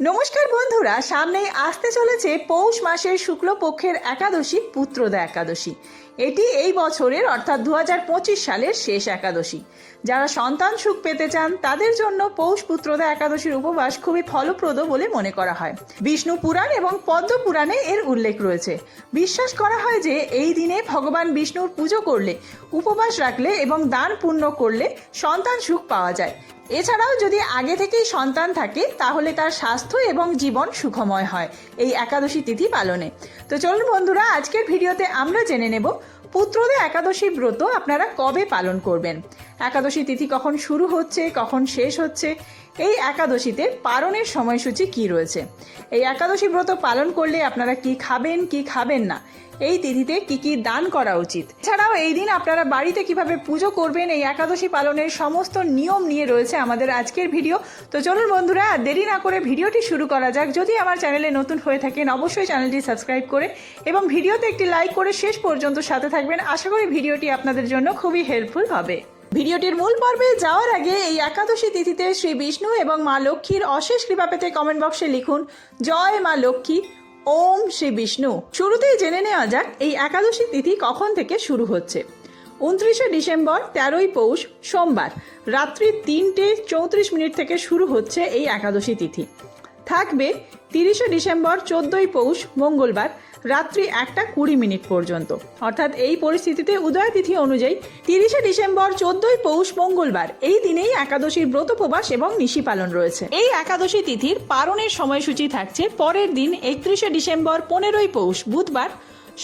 নমস্কার বন্ধুরা, সামনেই আসতে চলেছে পৌষ মাসের শুক্লপক্ষের একাদশী পুত্রদা একাদশী। এটি এই বছরের অর্থাৎ 2025 সালের শেষ একাদশী। যারা সন্তান সুখ পেতে চান তাদের জন্য পৌষ পুত্রদা একাদশীর উপবাস খুবই ফলপ্রদ বলে মনে করা হয়। বিষ্ণু পুরাণ এবং পদ্ম পুরাণে এর উল্লেখ রয়েছে। বিশ্বাস করা হয় যে এই দিনে ভগবান বিষ্ণুর পুজো করলে, উপবাস রাখলে এবং দান পুণ্য করলে সন্তান সুখ পাওয়া যায়। এছাড়াও যদি আগে থেকেই সন্তান থাকে তাহলে তার স্বাস্থ্য এবং জীবন সুখময় হয় এই একাদশী তিথি পালনে। তো চলুন বন্ধুরা, আজকের ভিডিওতে আমরা জেনে নেব পুত্রদা একাদশী ব্রত আপনারা কবে পালন করবেন, একাদশী তিথি কখন শুরু হচ্ছে, কখন শেষ হচ্ছে, এই একাদশীতে পালনের সময়সূচি কি রয়েছে, এই একাদশী ব্রত পালন করলে আপনারা কি খাবেন কি খাবেন না, এই তিথিতে কি কি দান করা উচিত, এছাড়াও এই দিন আপনারা বাড়িতে কিভাবে পুজো করবেন, এই একাদশী পালনের সমস্ত নিয়ম নিয়ে রয়েছে আমাদের আজকের ভিডিও। তো চলুন বন্ধুরা, দেরি না করে ভিডিওটি শুরু করা যাক। যদি আমার চ্যানেলে নতুন হয়ে থাকেন অবশ্যই চ্যানেলটি সাবস্ক্রাইব করে এবং ভিডিওতে একটি লাইক করে শেষ পর্যন্ত সাথে থাকবেন। আশা করি ভিডিওটি আপনাদের জন্য খুবই হেল্পফুল হবে। ভিডিওটির মূল পর্বে যাওয়ার আগে এই একাদশী তিথিতে শ্রী বিষ্ণু এবং মা লক্ষ্মীর অশেষ কৃপা পেতে কমেন্ট বক্সে লিখুন জয় মা লক্ষ্মী, ওম শ্রী বিষ্ণু। শুরুতেই জেনে নেওয়া যাক এই একাদশী তিথি কখন থেকে শুরু হচ্ছে। 29শে ডিসেম্বর 13ই পৌষ সোমবার রাত্রি 3:34 থেকে শুরু হচ্ছে এই একাদশী তিথি। থাকবে 30শে ডিসেম্বর 14ই পৌষ মঙ্গলবার রাত্রি 1:20 পর্যন্ত। অর্থাৎ এই পরিস্থিতিতে উদয় তিথি অনুযায়ী 30শে ডিসেম্বর 14ই পৌষ মঙ্গলবার এই দিনেই একাদশীর ব্রতোপবাস এবং নিশি পালন রয়েছে। এই একাদশী তিথির পালনের সময়সূচি থাকছে পরের দিন 31শে ডিসেম্বর 15ই পৌষ বুধবার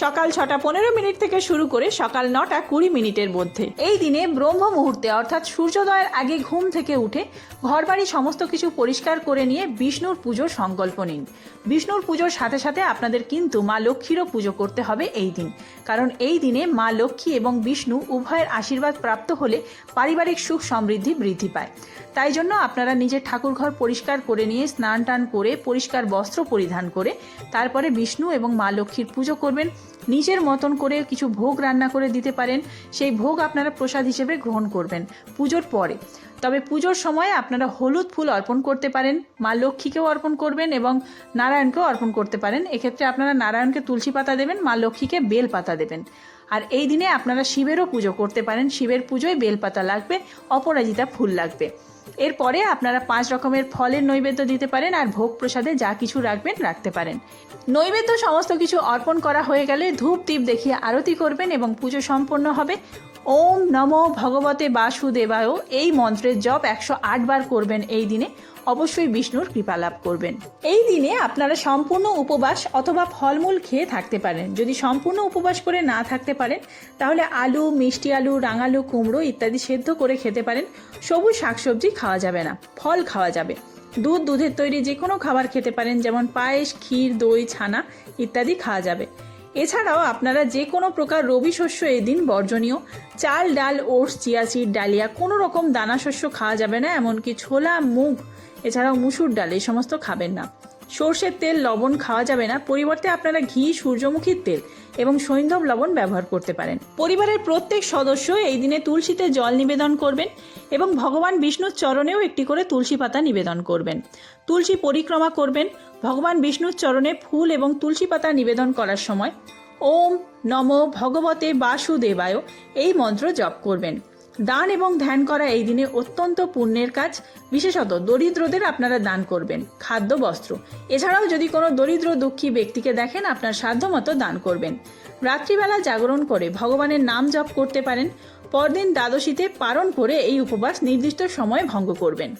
সকাল 6:15 থেকে শুরু করে সকাল 9:20 মধ্যে। এই দিনে ব্রহ্ম মুহূর্তে অর্থাৎ সূর্যোদয়ের আগে ঘুম থেকে উঠে ঘরবাড়ি সমস্ত কিছু পরিষ্কার করে নিয়ে বিষ্ণুর পুজোর সংকল্প নিন। বিষ্ণুর পুজোর সাথে সাথে আপনাদের কিন্তু মা লক্ষ্মীরও পুজো করতে হবে এই দিন, কারণ এই দিনে মা লক্ষ্মী এবং বিষ্ণু উভয়ের আশীর্বাদ প্রাপ্ত হলে পারিবারিক সুখ সমৃদ্ধি বৃদ্ধি পায়। তাই জন্য আপনারা নিজের ঠাকুরঘর পরিষ্কার করে নিয়ে স্নান টান করে পরিষ্কার বস্ত্র পরিধান করে তারপরে বিষ্ণু এবং মা লক্ষ্মীর পুজো করবেন। নিজের মতন করে কিছু ভোগ রান্না করে দিতে পারেন, সেই ভোগ আপনারা প্রসাদ হিসেবে গ্রহণ করবেন পুজোর পরে। তবে পুজোর সময় আপনারা হলুদ ফুল অর্পণ করতে পারেন, মা লক্ষ্মীকেও অর্পণ করবেন এবং নারায়ণকেও অর্পণ করতে পারেন। এক্ষেত্রে আপনারা নারায়ণকে তুলসী পাতা দেবেন, মা লক্ষ্মীকে বেল পাতা দেবেন। আর এই দিনে আপনারা শিবেরও পুজো করতে পারেন, শিবের পুজোয় বেলপাতা লাগবে, অপরাজিতা ফুল লাগবে। এরপরে আপনারা 5 রকমের ফলের নৈবেদ্য দিতে পারেন আর ভোগ প্রসাদে যা কিছু রাখবেন রাখতে পারেন। নৈবেদ্য সমস্ত কিছু অর্পণ করা হয়ে গেলে ধূপ দীপ দেখিয়ে আরতি করবেন এবং পুজো সম্পন্ন হবে। ওম নমো ভগবতে বাসুদেবায় এই মন্ত্রের জপ 108 বার করবেন এই দিনে। অবশ্যই বিষ্ণুর কৃপা লাভ করবেন। এই দিনে আপনারা সম্পূর্ণ উপবাস অথবা ফলমূল খেয়ে থাকতে পারেন। যদি সম্পূর্ণ উপবাস করে না থাকতে পারেন তাহলে আলু, মিষ্টি আলু, রাঙালু, কুমড়ো ইত্যাদি সেদ্ধ করে খেতে পারেন। সবুজ শাকসবজি খাওয়া যাবে না, ফল খাওয়া যাবে। দুধের তৈরি যে কোনো খাবার খেতে পারেন, যেমন পায়েস, ক্ষীর, দই, ছানা ইত্যাদি খাওয়া যাবে। এছাড়াও আপনারা যে কোনো প্রকার রবি শস্য এই দিন বর্জনীয়। চাল, ডাল, ওটস, চিয়া সিড, ডালিয়া কোনো রকম দানা শস্য খাওয়া যাবে না, এমনকি ছোলা, মুগ, এছাড়াও মুসুর ডাল এই সমস্ত খাবেন না। সর্ষের তেল, লবণ খাওয়া যাবে না, পরিবর্তে আপনারা ঘি, সূর্যমুখীর তেল এবং সৈন্ধব লবণ ব্যবহার করতে পারেন। পরিবারের প্রত্যেক সদস্য এই দিনে তুলসীতে জল নিবেদন করবেন এবং ভগবান বিষ্ণুর চরণেও একটি করে তুলসী পাতা নিবেদন করবেন। তুলসী পরিক্রমা করবেন। ভগবান বিষ্ণুর চরণে ফুল এবং তুলসী পাতা নিবেদন করার সময় ওম নমো ভগবতে বাসুদেবায় এই মন্ত্র জপ করবেন। দান এবং ধ্যান করা এই দিনে অত্যন্ত পুণ্যের কাজ। বিশেষত দরিদ্রদের আপনারা দান করবেন খাদ্য, বস্ত্র। এছাড়াও যদি কোনো দরিদ্র দুঃখী ব্যক্তিকে দেখেন আপনার সাধ্যমতো দান করবেন। রাত্রিবেলা জাগরণ করে ভগবানের নাম জপ করতে পারেন। পরদিন দ্বাদশীতে পারণ করে এই উপবাস নির্দিষ্ট সময়ে ভঙ্গ করবেন।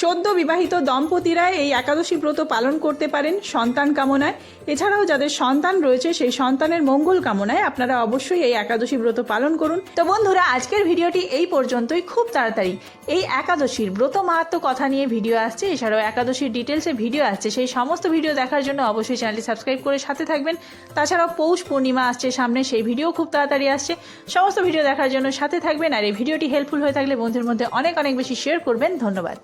সদ্য বিবাহিত দম্পতিরা এই একাদশী ব্রত পালন করতে পারেন সন্তান কামনায়। এছাড়াও যাদের সন্তান রয়েছে সেই সন্তানের মঙ্গল কামনায় আপনারা অবশ্যই এই একাদশী ব্রত পালন করুন। তো বন্ধুরা, আজকের ভিডিওটি এই পর্যন্তই। খুব তাড়াতাড়ি এই একাদশীর ব্রত মাহাত্ম্য কথা নিয়ে ভিডিও আসছে, এছাড়াও একাদশীর ডিটেলসে ভিডিও আসছে। সেই সমস্ত ভিডিও দেখার জন্য অবশ্যই চ্যানেলটি সাবস্ক্রাইব করে সাথে থাকবেন। তাছাড়াও পৌষ পূর্ণিমা আসছে সামনে, সেই ভিডিও খুব তাড়াতাড়ি আসছে। সমস্ত ভিডিও দেখার জন্য সাথে থাকবেন। আর এই ভিডিওটি হেল্পফুল হয়ে থাকলে বন্ধুদের মধ্যে অনেক বেশি শেয়ার করবেন। ধন্যবাদ।